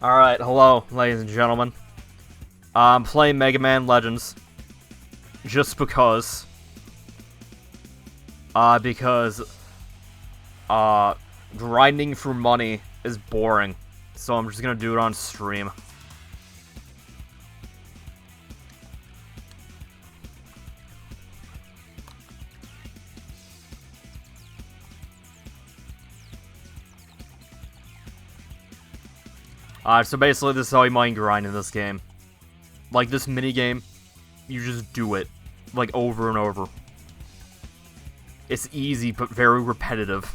Alright, hello, ladies and gentlemen. I'm playing Mega Man Legends. Just because. Grinding for money is boring. So I'm just gonna do it on stream. So basically this is how you mine grind in this game. Like this minigame, you just do it. Like over and over. It's easy, but very repetitive.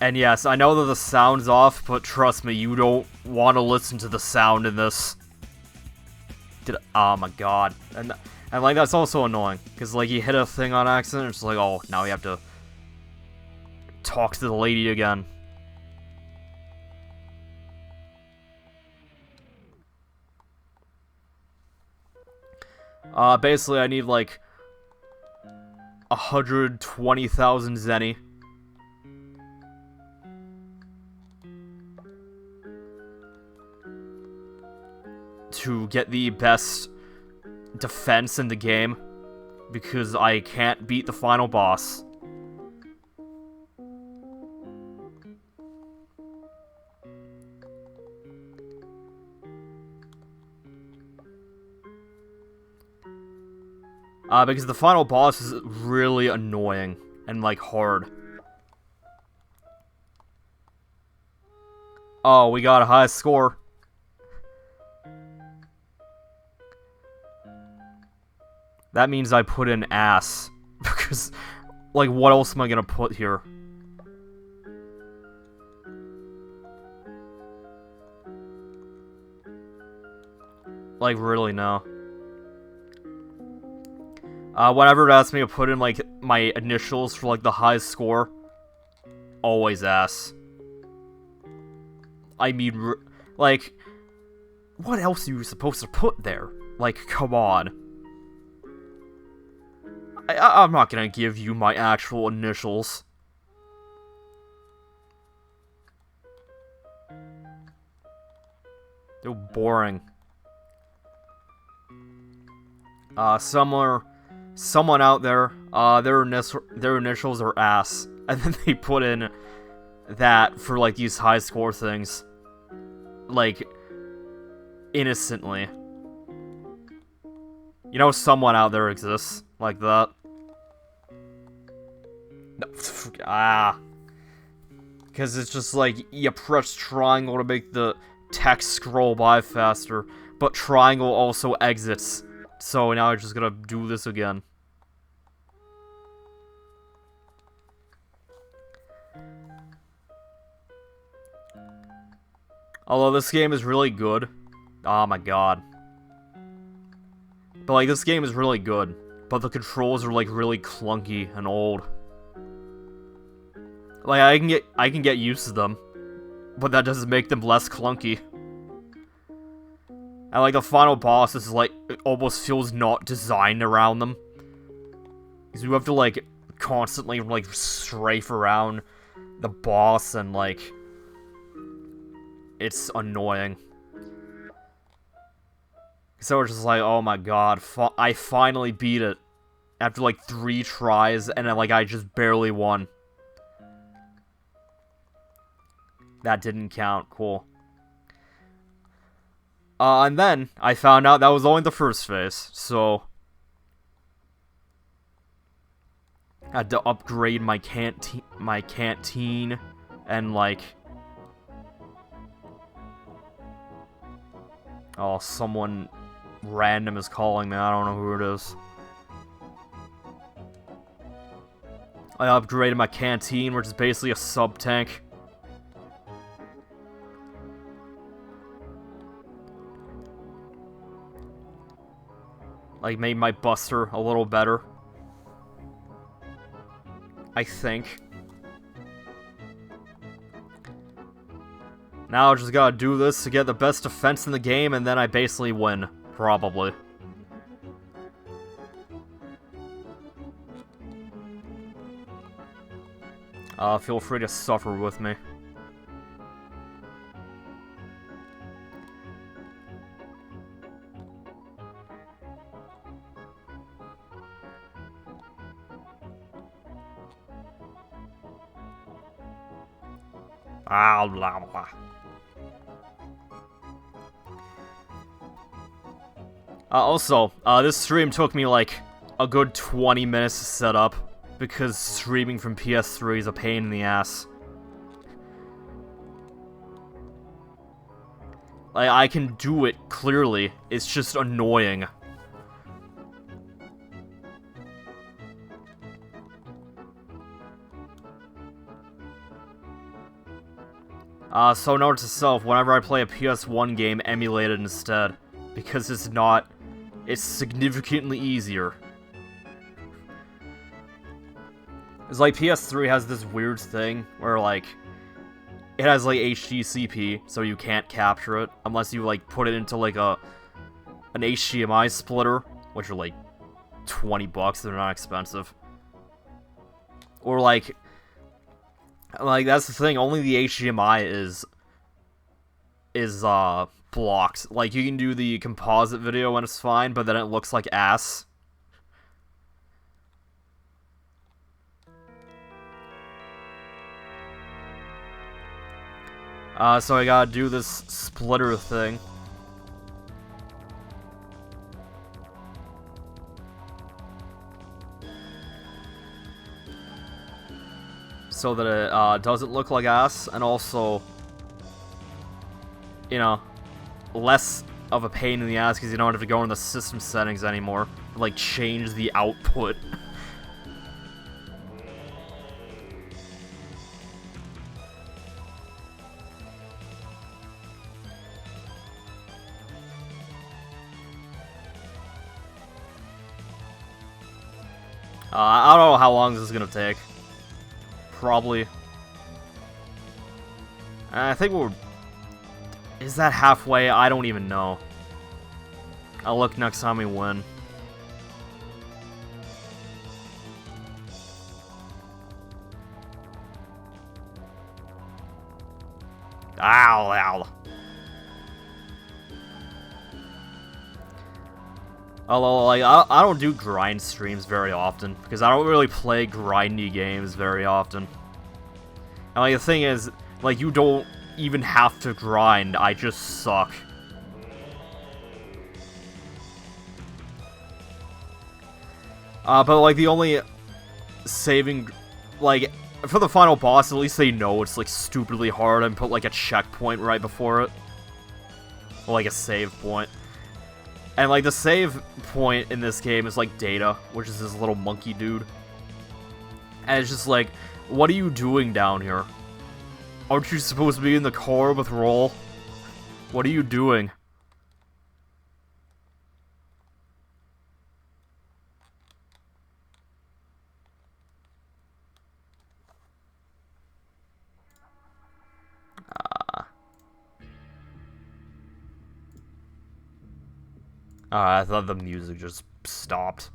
And yes, I know that the sound's off, but trust me, you don't want to listen to the sound in this. Oh my god. And like, that's also annoying, because like, you hit a thing on accident, it's like, oh, now you have to talk to the lady again. Basically, I need like 120,000 zenny. To get the best defense in the game, because I can't beat the final boss. Because the final boss is really annoying and like hard. Oh, we got a high score. That means I put in ass. Because, like, what else am I gonna put here? Like, really, no. Whenever it asks me to put in, like, my initials for, like, the highest score, always ass. I mean, like, what else are you supposed to put there? Like, come on. I'm not gonna give you my actual initials. They're boring. Someone out there, their initials are ass, and then they put in that for like these high score things, like innocently. You know, someone out there exists like that. No, because it's just like you press triangle to make the text scroll by faster, but triangle also exits. So now I'm just gonna do this again. Although this game is really good. Oh my god. But like, this game is really good. But the controls are like really clunky and old. Like, I can get used to them. But that doesn't make them less clunky. And like, the final boss is like, it almost feels not designed around them. Because you have to like, constantly like, strafe around the boss and like, it's annoying. So it's just like, oh my god, I finally beat it. After like 3 tries, and then, like, I just barely won. That didn't count, cool. And then, I found out that was only the first phase, so... I had to upgrade my canteen, and like... Oh, someone random is calling me, I don't know who it is. I upgraded my canteen, which is basically a sub-tank. Like, made my buster a little better. I think. Now I just gotta do this to get the best defense in the game, and then I basically win. Probably. Feel free to suffer with me. Blah, blah, blah. Also, this stream took me like a good 20 minutes to set up because streaming from PS3 is a pain in the ass. Like, I can do it clearly, it's just annoying. So note to self, whenever I play a PS1 game, emulate it instead. Because it's significantly easier. It's like PS3 has this weird thing where, like, it has, like, HDCP, so you can't capture it unless you, like, put it into, like, an HDMI splitter, which are, like, 20 bucks, they're not expensive. Or, like, that's the thing, only the HDMI is blocked. Like, you can do the composite video and it's fine, but then it looks like ass. So I gotta do this splitter thing. So that it doesn't look like ass, and also, you know, less of a pain in the ass because you don't have to go in the system settings anymore. Like, change the output. I don't know how long this is gonna take. Probably. I think we're... Is that halfway? I don't even know. I'll look next time we win. Ow, ow. Although, like, I don't do grind streams very often, because I don't really play grindy games very often. And, like, the thing is, like, you don't even have to grind, I just suck. But, like, the only saving, like, for the final boss, at least they know it's, like, stupidly hard and put, like, a checkpoint right before it. Or, like, a save point. And, like, the save point in this game is, like, Data, which is this little monkey dude. And it's just like, what are you doing down here? Aren't you supposed to be in the car with Roll? What are you doing? I thought the music just stopped.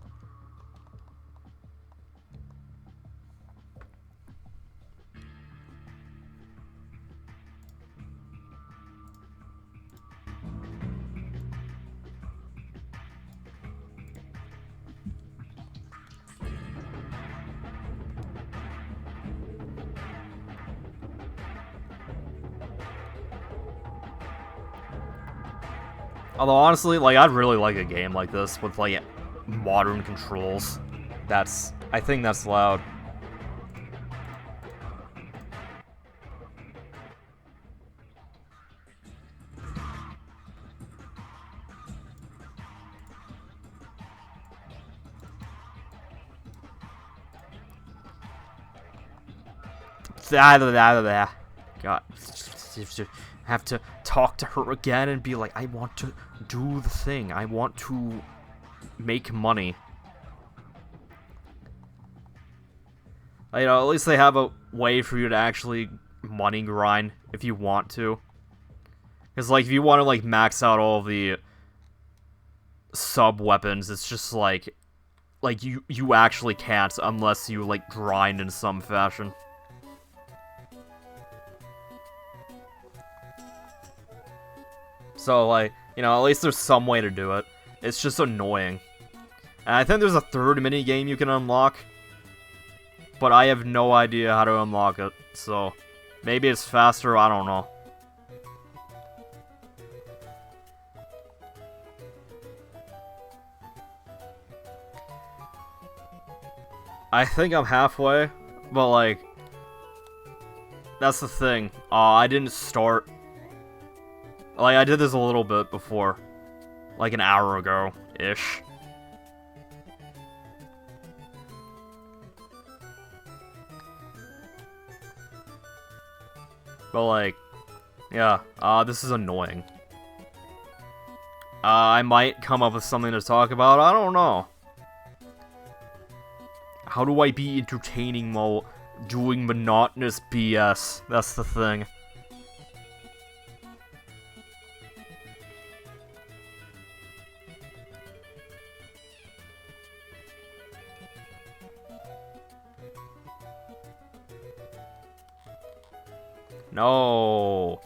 Although, honestly, like, I'd really like a game like this with, like, modern controls. I think that's loud. God. Have to talk to her again and be like, I want to do the thing. I want to make money. You know, at least they have a way for you to actually money grind if you want to. Because, like, if you want to, like, max out all the sub-weapons, it's just like you actually can't unless you, like, grind in some fashion. So, like, you know, at least there's some way to do it. It's just annoying. And I think there's a third mini-game you can unlock. But I have no idea how to unlock it. So, maybe it's faster, I don't know. I think I'm halfway, but like, that's the thing. I didn't start. Like, I did this a little bit before. Like an hour ago-ish. But like, yeah, this is annoying. I might come up with something to talk about, I don't know. How do I be entertaining while doing monotonous BS? That's the thing. No.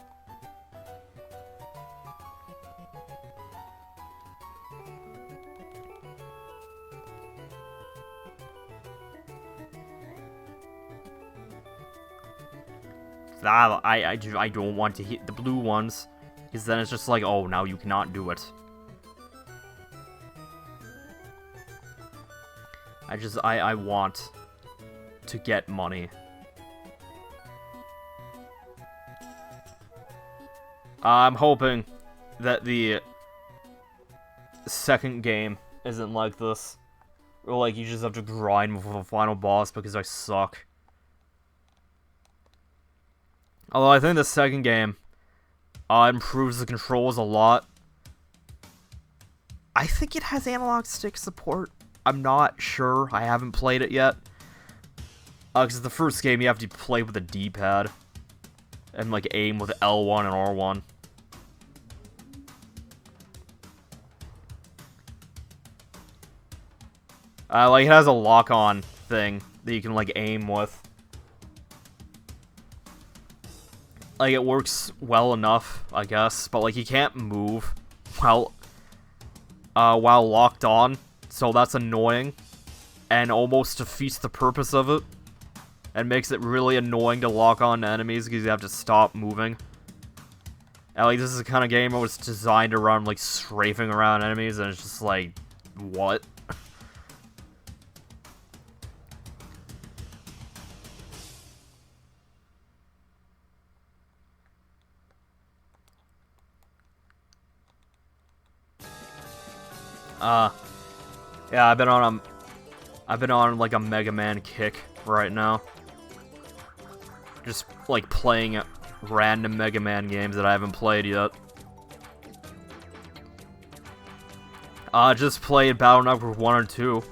I don't want to hit the blue ones, because then it's just like, oh, now you cannot do it. I want to get money. I'm hoping that the second game isn't like this. Or like you just have to grind with the final boss because I suck. Although I think the second game improves the controls a lot. I think it has analog stick support. I'm not sure. I haven't played it yet. Because the first game you have to play with a D-pad. And like aim with L1 and R1. Like it has a lock-on thing that you can like aim with. Like it works well enough, I guess, but like you can't move while locked on, so that's annoying, and almost defeats the purpose of it, and makes it really annoying to lock on to enemies because you have to stop moving. And like this is the kind of game that was designed around like strafing around enemies, and it's just like, what? Yeah, I've been on like a Mega Man kick right now. Just like playing random Mega Man games that I haven't played yet. Just played Battle Network 1 and 2.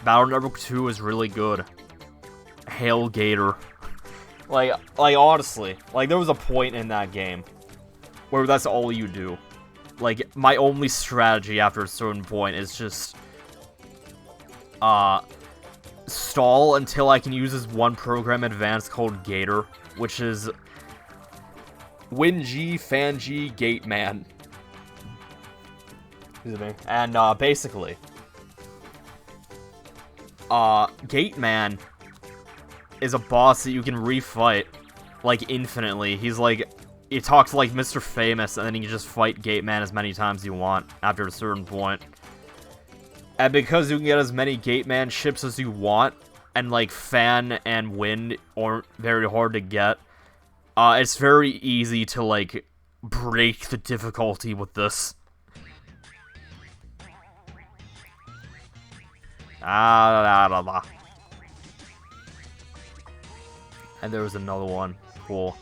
Battle Network 2 is really good. Hail Gator. like honestly, like there was a point in that game where that's all you do. Like, my only strategy after a certain point is just, stall until I can use this one program advanced called Gator, which is WinG, FanG, Gateman. Excuse me. And, basically, Gateman is a boss that you can refight, like, infinitely. He's like... He talks like Mr. Famous, and then you can just fight Gateman as many times as you want after a certain point. And because you can get as many Gateman ships as you want, and like Fan and Wind aren't very hard to get, it's very easy to like break the difficulty with this. And there was another one. Cool.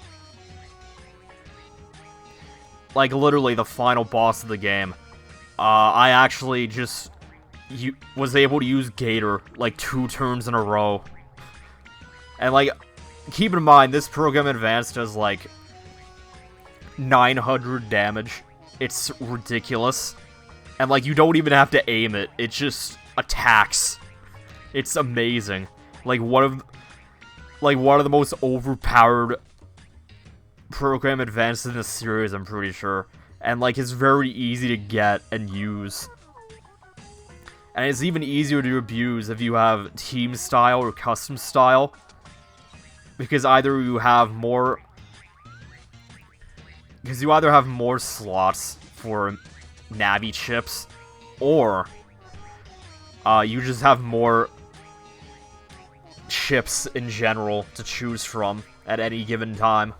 Like, literally, the final boss of the game. I actually just was able to use Gator, like, 2 turns in a row. And, like, keep in mind, this program advanced does, like, 900 damage. It's ridiculous. And, like, you don't even have to aim it. It just attacks. It's amazing. Like, one of the most overpowered program advanced in the series, I'm pretty sure. and like it's very easy to get and use. And it's even easier to abuse if you have team style or custom style, because either you have more slots for Navi chips, or you just have more chips in general to choose from at any given time.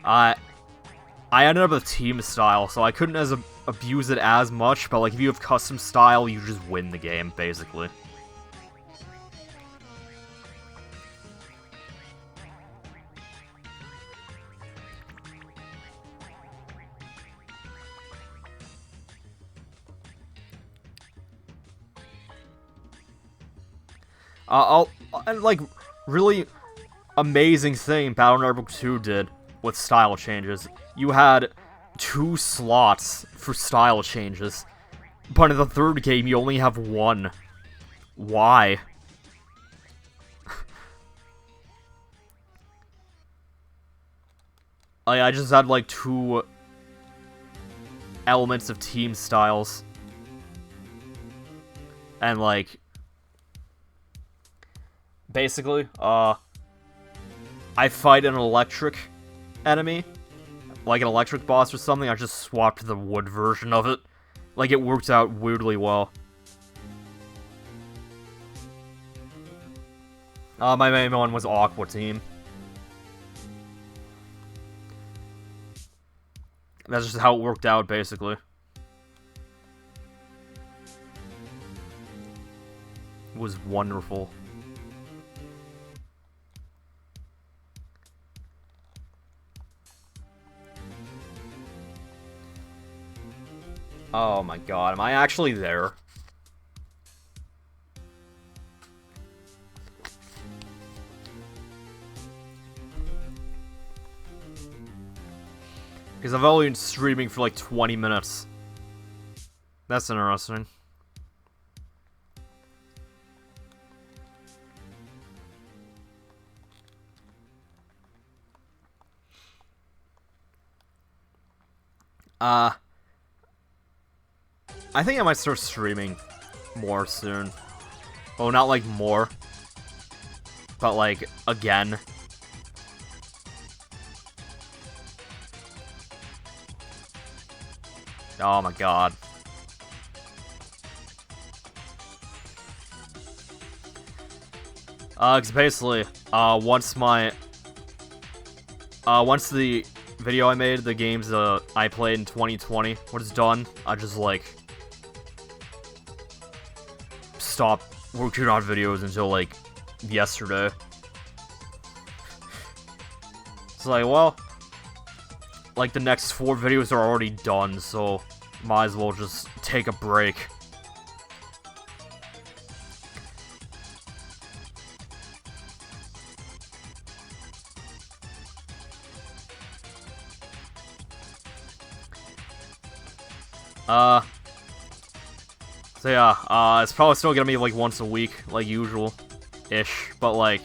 I ended up with team style, so I couldn't abuse it as much, but like if you have custom style, you just win the game, basically. And like, really amazing thing Battle.net Book 2 did with style changes. You had 2 slots for style changes, but in the third game you only have 1. Why? I just had like 2 elements of team styles, and like basically I fight an electric enemy, like an electric boss or something. I just swapped the wood version of it. Like, it worked out weirdly well. My main one was Aqua Team. That's just how it worked out, basically. It was wonderful. Oh my god, am I actually there? Because I've only been streaming for like 20 minutes. That's interesting. I think I might start streaming more soon. Well, not like more, but like again. Oh my god. Cause basically, once the video I made, the games I played in 2020 was done, I just like stopped working on videos until like yesterday. It's like, well, like the next 4 videos are already done, so might as well just take a break. So yeah, it's probably still gonna be like once a week, like usual-ish, but like,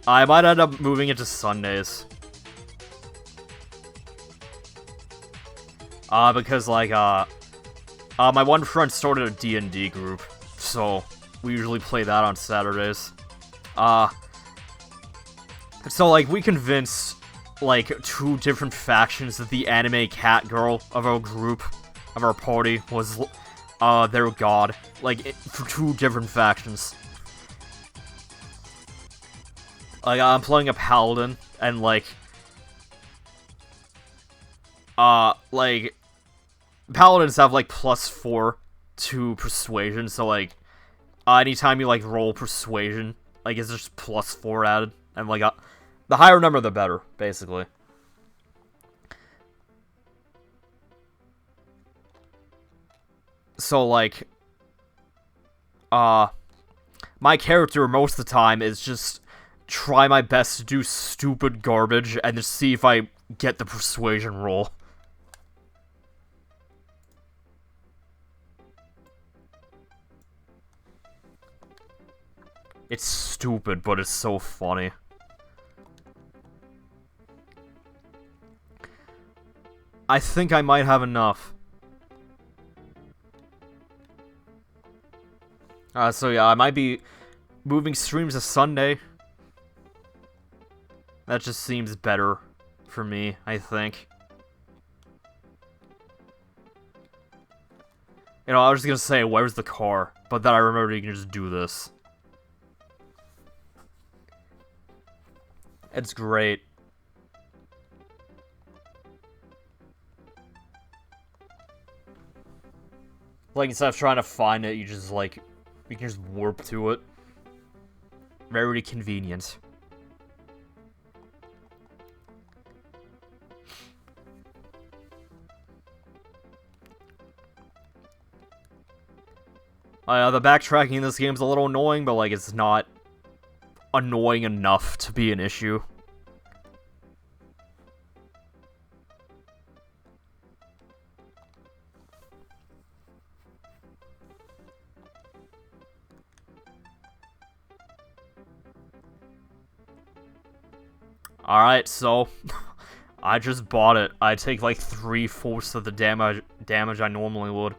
I might end up moving it to Sundays. Because like, my one friend started a D&D group, so we usually play that on Saturdays. So like, we convinced like 2 different factions that the anime cat girl of our group, of our party, was their god, like, for 2 different factions. Like, I'm playing a paladin, and like, paladins have like +4 to persuasion, so like, anytime you like roll persuasion, like, it's just +4 added, and like, the higher number the better, basically. So like, my character most of the time is just try my best to do stupid garbage and just see if I get the persuasion roll. It's stupid, but it's so funny. I think I might have enough. So yeah, I might be moving streams to Sunday. That just seems better for me, I think. You know, I was just gonna say, where's the car? But then I remembered you can just do this. It's great. Like, instead of trying to find it, you just, like, you can just warp to it. Very convenient. The backtracking in this game is a little annoying, but, like, it's not annoying enough to be an issue. Alright, so I just bought it. I take like 3/4 of the damage I normally would.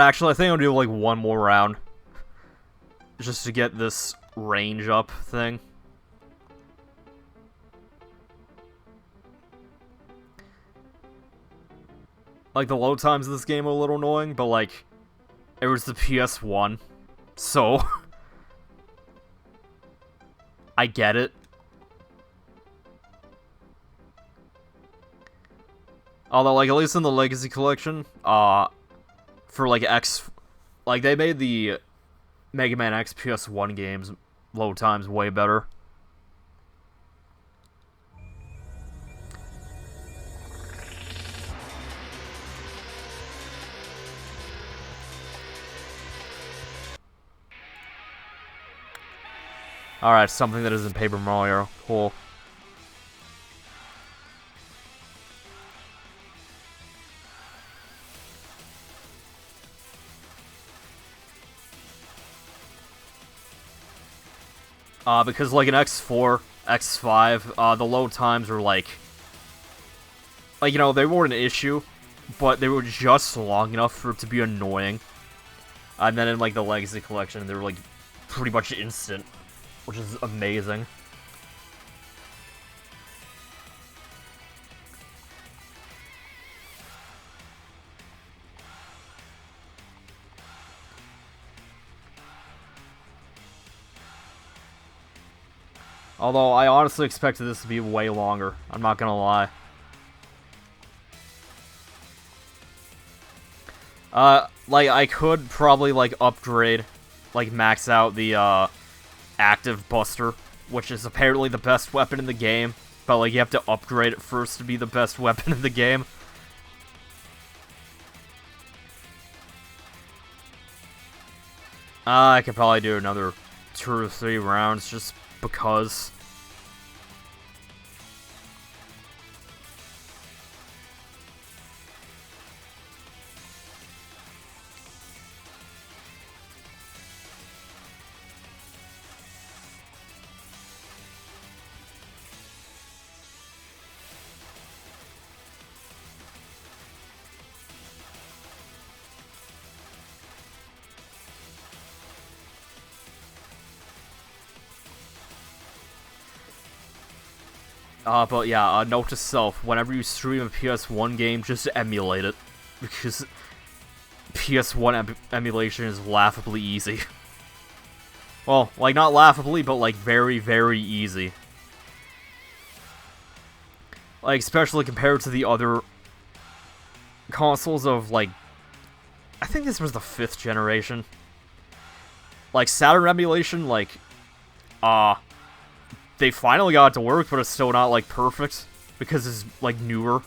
Actually, I think I'll do like one more round. Just to get this range up thing. Like, the load times of this game are a little annoying, but like, it was the PS1, so I get it. Although, like, at least in the Legacy Collection, for, like, like, they made the Mega Man X PS1 games load times way better. Alright, something that isn't Paper Mario. Cool. Because, like, in X4, X5, the load times were, like, you know, they weren't an issue, but they were just long enough for it to be annoying. And then in, like, the Legacy Collection, they were, like, pretty much instant, which is amazing. Although, I honestly expected this to be way longer. I'm not gonna lie. Like, I could probably, like, upgrade, like, max out the, Active Buster, which is apparently the best weapon in the game, but, like, you have to upgrade it first to be the best weapon in the game. I could probably do another 2 or 3 rounds, just because. But yeah, note to self, whenever you stream a PS1 game, just emulate it. Because PS1 emulation is laughably easy. Well, like, not laughably, but, like, very, very easy. Like, especially compared to the other consoles of, like, I think this was the 5th generation. Like, Saturn emulation, like, they finally got it to work, but it's still not, like, perfect, because it's, like, newer.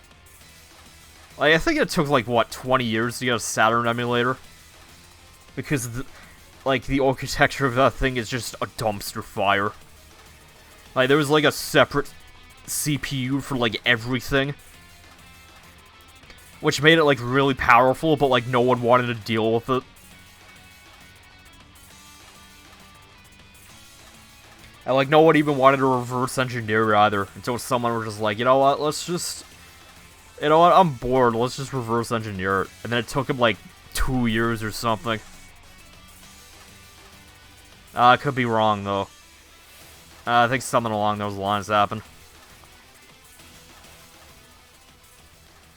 Like, I think it took, like, what, 20 years to get a Saturn emulator? Because like, the architecture of that thing is just a dumpster fire. Like, there was, like, a separate CPU for, like, everything. Which made it, like, really powerful, but, like, no one wanted to deal with it. And, like, no one even wanted to reverse engineer either, until someone was just like, you know what, let's just... You know what, I'm bored, let's just reverse engineer it. And then it took him, like, 2 years or something. I could be wrong, though. I think something along those lines happened.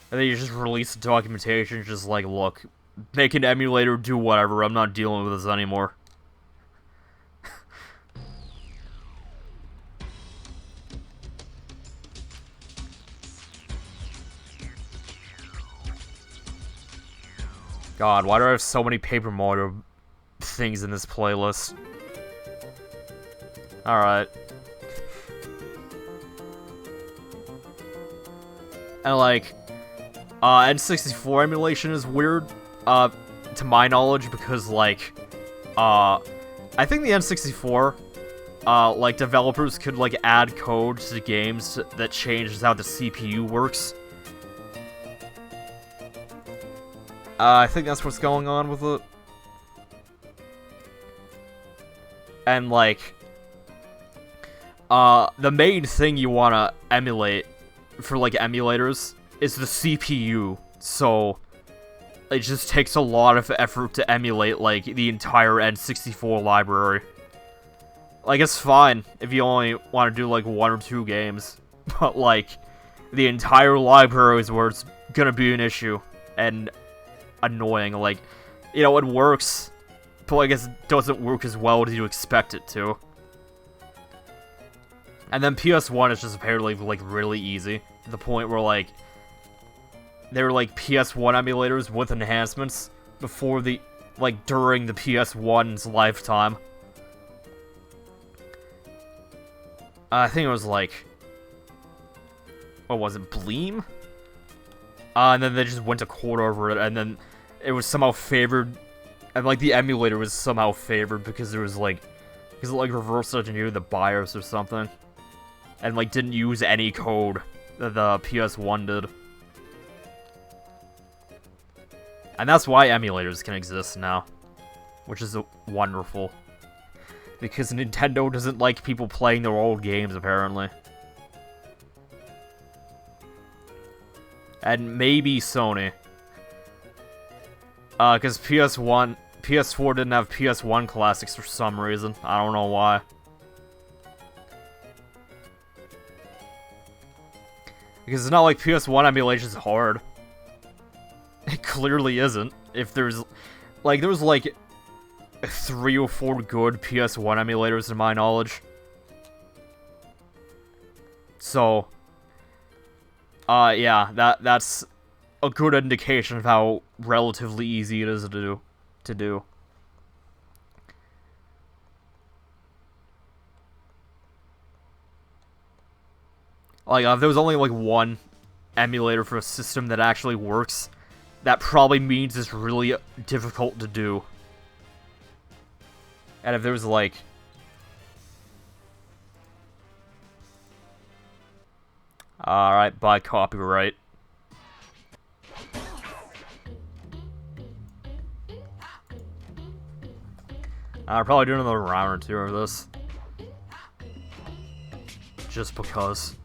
And then you just release the documentation, just like, look, make an emulator, do whatever, I'm not dealing with this anymore. God, why do I have so many Paper Mario things in this playlist? Alright. And like, N64 emulation is weird, to my knowledge, because like, I think the N64, like, developers could, like, add code to games that changes how the CPU works. I think that's what's going on with it. And, like, the main thing you want to emulate for, like, emulators is the CPU, so it just takes a lot of effort to emulate, like, the entire N64 library. Like, it's fine if you only want to do, like, 1 or 2 games, but, like, the entire library is where it's gonna be an issue, and annoying. Like, you know, it works, but I guess it doesn't work as well as you expect it to. And then PS1 is just apparently, like, really easy, to the point where, like, there were, like, PS1 emulators with enhancements before the, like, during the PS1's lifetime. I think it was, like, what was it, Bleem? And then they just went to court over it, and then it was somehow favored, and, like, the emulator was somehow favored because there was, like, because it, like, reverse engineered the BIOS or something, and, like, didn't use any code that the PS1 did. And that's why emulators can exist now, which is wonderful. Because Nintendo doesn't like people playing their old games, apparently. And maybe Sony. Because PS4 didn't have PS1 classics for some reason. I don't know why. Because it's not like PS1 emulation is hard. It clearly isn't. If there's, like, there was, like, 3 or 4 good PS1 emulators in my knowledge. So, yeah, that's a good indication of how relatively easy it is to do. Like, if there was only, like, one emulator for a system that actually works, that probably means it's really difficult to do. And if there was, like... Alright, by copyright. I'll probably do another round or 2 of this. Just because.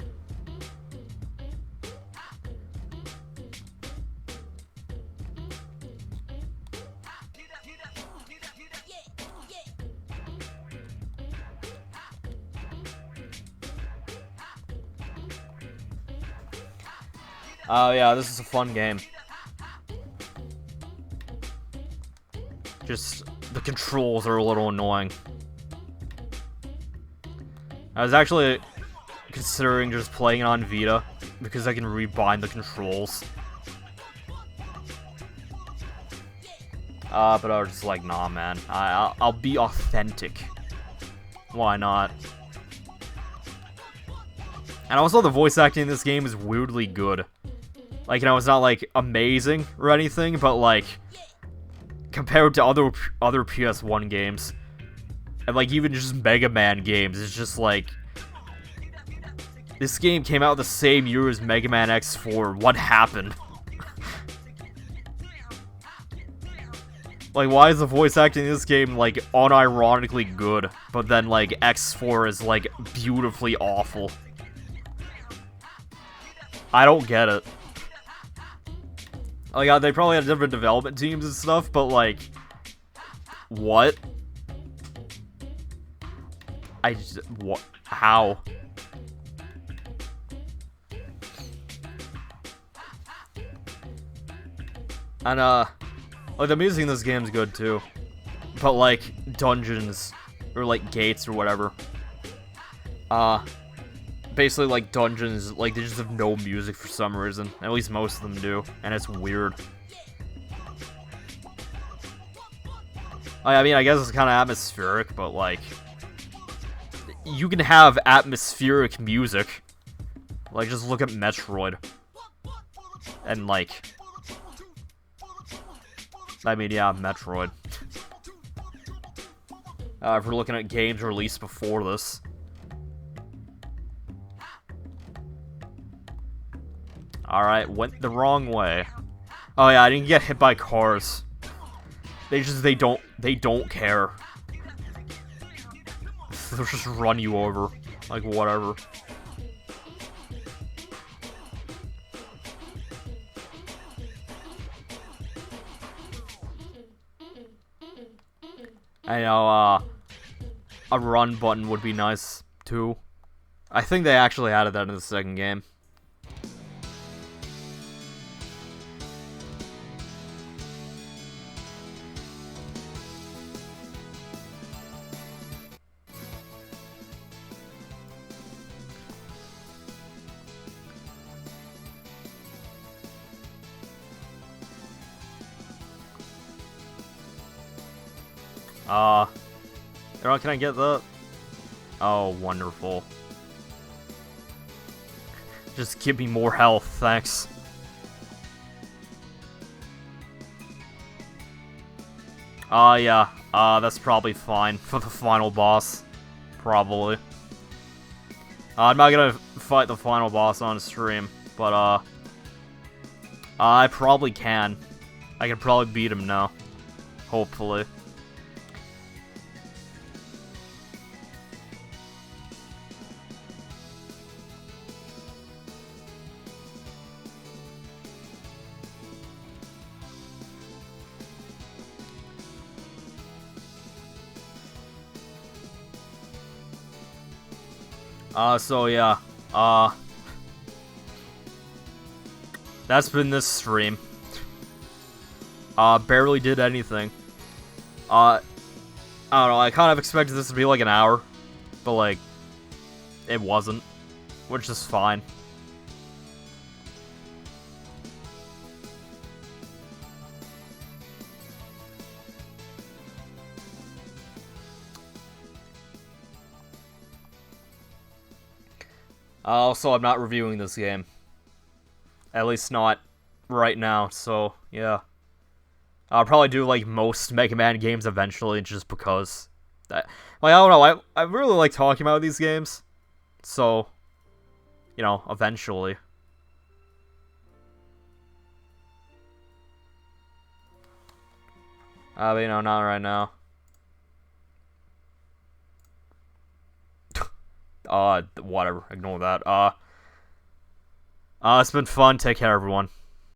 Oh yeah, this is a fun game. Just, the controls are a little annoying. I was actually considering just playing it on Vita, because I can rebind the controls. But I was just like, nah man, I'll be authentic. Why not? And also the voice acting in this game is weirdly good. Like, you know, it's not, like, amazing or anything, but, like, compared to other PS1 games, and like even just Mega Man games, it's just like this game came out the same year as Mega Man X4. What happened? Like, why is the voice acting in this game, like, unironically good, but then, like, X4 is, like, beautifully awful? I don't get it. Like, they probably had different development teams and stuff, but, like, what? What? How? And, like, the music in this game's good, too. But, like, dungeons, or, like, gates or whatever. Basically, like, dungeons, like, they just have no music for some reason. At least most of them do, and it's weird. I mean, I guess it's kind of atmospheric, but, like, you can have atmospheric music. Like, just look at Metroid. And, like, I mean, yeah, Metroid. If we're looking at games released before this. Alright, went the wrong way. Oh yeah, I didn't get hit by cars. They don't care. They'll just run you over. Like, whatever. I know, a run button would be nice, too. I think they actually added that in the second game. Can I get that? Oh, wonderful. Just give me more health, thanks. Yeah. That's probably fine for the final boss. Probably. I'm not gonna fight the final boss on stream, but, I probably can. I can probably beat him now. Hopefully. So yeah, that's been this stream. Barely did anything. I don't know, I kind of expected this to be like an hour, but like, it wasn't, which is fine. Also, I'm not reviewing this game. At least not right now, so, yeah. I'll probably do, like, most Mega Man games eventually, just because. Like, I don't know, I really like talking about these games. So, you know, eventually. But, you know, not right now. Whatever, ignore that. It's been fun. Take care, everyone.